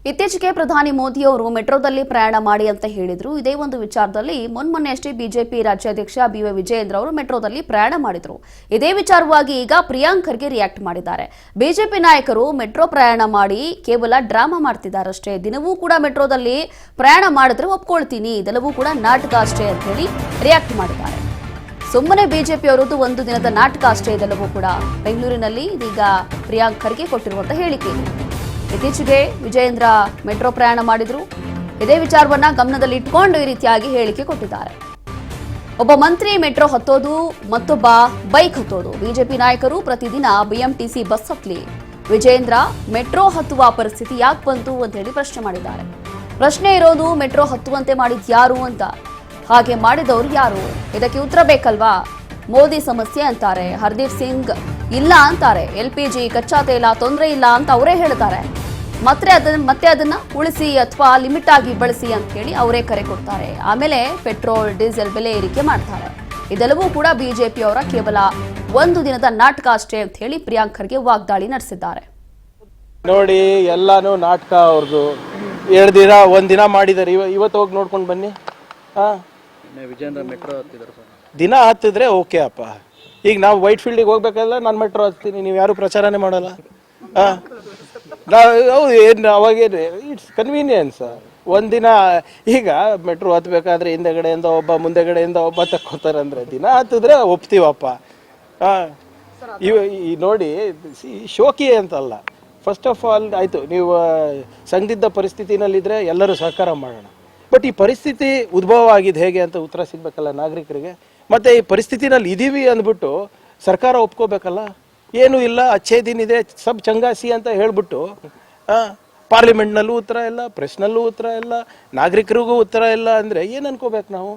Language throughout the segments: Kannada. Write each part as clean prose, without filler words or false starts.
ಇತ್ತೀಚೆಗೆ ಪ್ರಧಾನಿ ಮೋದಿ ಅವರು ಮೆಟ್ರೋದಲ್ಲಿ ಪ್ರಯಾಣ ಮಾಡಿ ಅಂತ ಹೇಳಿದ್ರು. ಇದೇ ಒಂದು ವಿಚಾರದಲ್ಲಿ ಮೊನ್ನೆಯಷ್ಟೇ ಬಿಜೆಪಿ ರಾಜ್ಯಾಧ್ಯಕ್ಷ ಬಿ.ವೈ. ವಿಜಯೇಂದ್ರ ಅವರು ಮೆಟ್ರೋದಲ್ಲಿ ಪ್ರಯಾಣ ಮಾಡಿದ್ರು. ಇದೇ ವಿಚಾರವಾಗಿ ಈಗ ಪ್ರಿಯಾಂಕ್ ಖರ್ಗೆ ರಿಯಾಕ್ಟ್ ಮಾಡಿದ್ದಾರೆ. ಬಿಜೆಪಿ ನಾಯಕರು ಮೆಟ್ರೋ ಪ್ರಯಾಣ ಮಾಡಿ ಕೇವಲ ಡ್ರಾಮಾ ಮಾಡ್ತಿದ್ದಾರಷ್ಟೇ. ದಿನವೂ ಕೂಡ ಮೆಟ್ರೋದಲ್ಲಿ ಪ್ರಯಾಣ ಮಾಡಿದ್ರೆ ಒಪ್ಕೊಳ್ತೀನಿ, ಇದೆಲ್ಲವೂ ಕೂಡ ನಾಟಕ ಅಷ್ಟೇ ಅಂತ ಹೇಳಿ ರಿಯಾಕ್ಟ್ ಮಾಡಿದ್ದಾರೆ. ಸುಮ್ಮನೆ ಬಿಜೆಪಿ ಅವರದ್ದು ಒಂದು ದಿನದ ನಾಟಕ ಅಷ್ಟೇ ಇದೆಲ್ಲವೂ ಕೂಡ. ಬೆಂಗಳೂರಿನಲ್ಲಿ ಇದೀಗ ಪ್ರಿಯಾಂಕ್ ಖರ್ಗೆ ಕೊಟ್ಟಿರುವಂತಹ ಹೇಳಿಕೆ. ಇತ್ತೀಚೆಗೆ ವಿಜಯೇಂದ್ರ ಮೆಟ್ರೋ ಪ್ರಯಾಣ ಮಾಡಿದ್ರು. ಇದೇ ವಿಚಾರವನ್ನ ಗಮನದಲ್ಲಿ ಇಟ್ಕೊಂಡು ಈ ರೀತಿಯಾಗಿ ಹೇಳಿಕೆ ಕೊಟ್ಟಿದ್ದಾರೆ. ಒಬ್ಬ ಮಂತ್ರಿ ಮೆಟ್ರೋ ಹತ್ತೋದು, ಮತ್ತೊಬ್ಬ ಬೈಕ್ ಹತ್ತೋದು. ಬಿಜೆಪಿ ನಾಯಕರು ಪ್ರತಿದಿನ ಬಿಎಂಟಿಸಿ ಬಸ್ ಹತ್ತಲಿ. ವಿಜಯೇಂದ್ರ ಮೆಟ್ರೋ ಹತ್ತುವ ಪರಿಸ್ಥಿತಿ ಯಾಕೆ ಬಂತು ಅಂತ ಹೇಳಿ ಪ್ರಶ್ನೆ ಮಾಡಿದ್ದಾರೆ. ಪ್ರಶ್ನೆ ಇರೋದು ಮೆಟ್ರೋ ಹತ್ತುವಂತೆ ಮಾಡಿದ್ ಯಾರು ಅಂತ. ಹಾಗೆ ಮಾಡಿದವರು ಯಾರು, ಇದಕ್ಕೆ ಉತ್ತರ ಬೇಕಲ್ವಾ? ಮೋದಿ ಸಮಸ್ಯೆ ಅಂತಾರೆ, ಹರ್ದೀಪ್ ಸಿಂಗ್ ಇಲ್ಲ ಅಂತಾರೆ, LPG ಕಚ್ಚಾ ತೈಲ ತೊಂದರೆ ಇಲ್ಲ ಅಂತ ಅವರೇ ಹೇಳ್ತಾರೆ. ಮತ್ತೆ ಅದನ್ನ ಉಳಿಸಿ ಅಥವಾ ಲಿಮಿಟ್ ಆಗಿ ಬಳಸಿ ಅಂತ ಹೇಳಿ ಅವರೇ ಕರೆ ಕೊಡ್ತಾರೆ. ಆಮೇಲೆ ಪೆಟ್ರೋಲ್ ಡೀಸೆಲ್ ಬೆಲೆ ಏರಿಕೆ ಮಾಡ್ತಾರೆ. ಇದೆಲ್ಲವೂ ಕೂಡ ಬಿಜೆಪಿ ಅವರ ಕೇವಲ ಒಂದು ದಿನದ ನಾಟಕ ಅಷ್ಟೇ ಅಂತ ಹೇಳಿ ಪ್ರಿಯಾಂಕ್ ಖರ್ಗೆ ವಾಗ್ದಾಳಿ ನಡೆಸಿದ್ದಾರೆ. ನೋಡಿ, ಎಲ್ಲಾನು ನಾಟಕ ಅವ್ರದ್ದು. 2 ದಿನ ಒಂದಿನ ಮಾಡಿದ್ದಾರೆ. ಇವತ್ತು ಹೋಗಿ ನೋಡ್ಕೊಂಡು ಬನ್ನಿ. ವಿಜೇಂದ್ರ ಮೆಟ್ರೋ ಹತ್ತಿದ್ರು ಸರ್. ದಿನ ಹತ್ತಿದ್ರೆ ಓಕೆ ಅಪ್ಪ. ಈಗ ನಾವು ವೈಟ್ ಫೀಲ್ಡಿಗೆ ಹೋಗ್ಬೇಕಲ್ಲ, ನಾನು ಮೆಟ್ರೋ ಹತ್ತೀನಿ, ನೀವು ಯಾರು ಪ್ರಚಾರನೇ ಮಾಡಲ್ಲ. ಅವಾಗೇನು ಇಟ್ಸ್ ಕನ್ವೀನಿಯನ್ಸ್. ಒಂದಿನ ಈಗ ಮೆಟ್ರೋ ಹತ್ಬೇಕಾದ್ರೆ ಹಿಂದೆಗಡೆಯಿಂದ ಒಬ್ಬ ಮುಂದೆಗಡೆಯಿಂದ ಒಬ್ಬ ತಕ್ಕೋತಾರೆ ಅಂದರೆ ದಿನ ಹತ್ತಿದ್ರೆ ಒಪ್ತೀವಪ್ಪ. ಈ ನೋಡಿ, ಶೋಕಿ ಅಂತಲ್ಲ. ಫಸ್ಟ್ ಆಫ್ ಆಲ್ ಆಯಿತು, ನೀವು ಸಂದಿಗ್ಧ ಪರಿಸ್ಥಿತಿನಲ್ಲಿದ್ದರೆ ಎಲ್ಲರೂ ಸಹಕಾರ ಮಾಡೋಣ. ಬಟ್ ಈ ಪರಿಸ್ಥಿತಿ ಉದ್ಭವ ಆಗಿದೆ ಹೇಗೆ ಅಂತ ಉತ್ತರ ಸಿಗ್ಬೇಕಲ್ಲ ನಾಗರಿಕರಿಗೆ. ಮತ್ತು ಈ ಪರಿಸ್ಥಿತಿನಲ್ಲಿ ಇದೀವಿ ಅಂದ್ಬಿಟ್ಟು ಸರ್ಕಾರ ಒಪ್ಕೋಬೇಕಲ್ಲ. ಏನೂ ಇಲ್ಲ, ಅಚ್ಚೇ ದಿನ ಇದೆ, ಸಬ್ ಚಂಗಾಸಿ ಅಂತ ಹೇಳ್ಬಿಟ್ಟು ಪಾರ್ಲಿಮೆಂಟ್ನಲ್ಲೂ ಉತ್ತರ ಇಲ್ಲ, ಪ್ರೆಸ್ನಲ್ಲೂ ಉತ್ತರ ಇಲ್ಲ, ನಾಗರಿಕರಿಗೂ ಉತ್ತರ ಇಲ್ಲ ಅಂದರೆ ಏನು ಅನ್ಕೋಬೇಕು ನಾವು?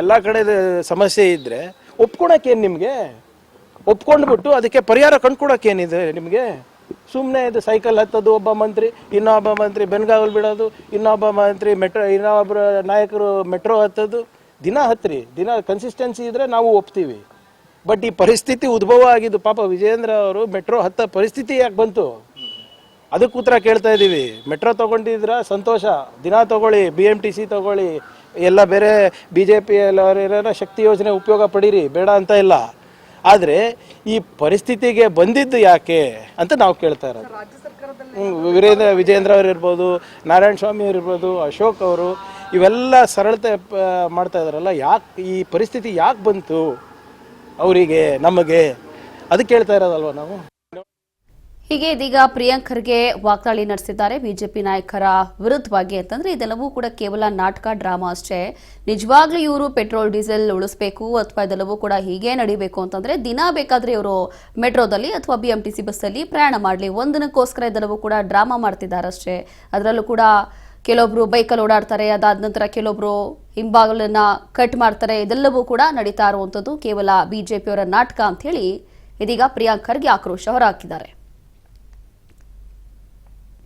ಎಲ್ಲ ಕಡೆ ಸಮಸ್ಯೆ ಇದ್ದರೆ ಒಪ್ಕೊಳಕ್ಕೇನು ನಿಮಗೆ? ಒಪ್ಕೊಂಡ್ಬಿಟ್ಟು ಅದಕ್ಕೆ ಪರಿಹಾರ ಕಂಡುಕೊಡೋಕ್ಕೇನಿದೆ ನಿಮಗೆ? ಸುಮ್ಮನೆ ಇದು ಸೈಕಲ್ ಹತ್ತೋದು ಒಬ್ಬ ಮಂತ್ರಿ, ಇನ್ನೊಬ್ಬ ಮಂತ್ರಿ ಬೆನ್ಗಾವಲ್ ಬಿಡೋದು, ಇನ್ನೊಬ್ಬ ಮಂತ್ರಿ ಇನ್ನೊಬ್ಬರ ನಾಯಕರು ಮೆಟ್ರೋ ಹತ್ತೋದು. ದಿನ ಹತ್ತಿರಿ, ದಿನ ಕನ್ಸಿಸ್ಟೆನ್ಸಿ ಇದ್ರೆ ನಾವು ಒಪ್ತೀವಿ. ಬಟ್ ಈ ಪರಿಸ್ಥಿತಿ ಉದ್ಭವ ಆಗಿದ್ದು ಪಾಪ ವಿಜಯೇಂದ್ರ ಅವರು ಮೆಟ್ರೋ ಹತ್ತ ಪರಿಸ್ಥಿತಿ ಯಾಕೆ ಬಂತು ಅದಕ್ಕೆ ಉತ್ತರ ಕೇಳ್ತಾ ಇದ್ದೀವಿ. ಮೆಟ್ರೋ ತೊಗೊಂಡಿದ್ರ ಸಂತೋಷ, ದಿನ ತೊಗೊಳ್ಳಿ, BMTC ತೊಗೊಳ್ಳಿ, ಎಲ್ಲ ಬೇರೆ BJP ಶಕ್ತಿ ಯೋಜನೆ ಉಪಯೋಗ ಪಡೀರಿ, ಬೇಡ ಅಂತ ಇಲ್ಲ. ಆದರೆ ಈ ಪರಿಸ್ಥಿತಿಗೆ ಬಂದಿದ್ದು ಯಾಕೆ ಅಂತ ನಾವು ಕೇಳ್ತಾ ಇರೋದು. ವಿಜೇಂದ್ರ ಅವರು ಇರ್ಬೋದು, ನಾರಾಯಣ ಸ್ವಾಮಿ ಅವರು ಇರ್ಬೋದು, ಅಶೋಕ್ ಅವರು, ಇವೆಲ್ಲ ಸರಳತೆ ಮಾಡ್ತಾ ಇದಾರಲ್ಲ. ಯಾಕೆ ಈ ಪರಿಸ್ಥಿತಿ ಯಾಕೆ ಬಂತು ಅವರಿಗೆ, ನಮಗೆ, ಅದು ಕೇಳ್ತಾ ಇರೋದಲ್ವ ನಾವು. ಹೀಗೆ ಇದೀಗ ಪ್ರಿಯಾಂಕ್ ಖರ್ಗೆ ವಾಗ್ದಾಳಿ ನಡೆಸಿದ್ದಾರೆ ಬಿಜೆಪಿ ನಾಯಕರ ವಿರುದ್ಧವಾಗಿ. ಅಂತಂದ್ರೆ ಇದೆಲ್ಲವೂ ಕೂಡ ಕೇವಲ ನಾಟಕ, ಡ್ರಾಮಾ ಅಷ್ಟೇ. ನಿಜವಾಗ್ಲೂ ಇವರು ಪೆಟ್ರೋಲ್ ಡೀಸೆಲ್ ಉಳಿಸಬೇಕು ಅಥವಾ ಇದೆಲ್ಲವೂ ಕೂಡ ಹೀಗೆ ನಡೀಬೇಕು ಅಂತಂದ್ರೆ ದಿನ ಬೇಕಾದ್ರೆ ಇವರು ಮೆಟ್ರೋದಲ್ಲಿ ಅಥವಾ BMTC ಬಸ್ಸಲ್ಲಿ ಪ್ರಯಾಣ ಮಾಡಲಿ. ಒಂದಿನಕ್ಕೋಸ್ಕರ ಇದೆಲ್ಲವೂ ಕೂಡ ಡ್ರಾಮಾ ಮಾಡ್ತಿದ್ದಾರಷ್ಟೇ. ಅದರಲ್ಲೂ ಕೂಡ ಕೆಲವೊಬ್ರು ಬೈಕಲ್ಲಿ ಓಡಾಡ್ತಾರೆ, ಅದಾದ ನಂತರ ಕೆಲವೊಬ್ರು ಹಿಂಬಾಗಲನ್ನ ಕಟ್ ಮಾಡ್ತಾರೆ. ಇದೆಲ್ಲವೂ ಕೂಡ ನಡೀತಾ ಇರುವಂಥದ್ದು ಕೇವಲ ಬಿಜೆಪಿಯವರ ನಾಟಕ ಅಂತ ಹೇಳಿ ಇದೀಗ ಪ್ರಿಯಾಂಕ್ ಖರ್ಗೆ ಆಕ್ರೋಶ ಹೊರಹಾಕಿದ್ದಾರೆ.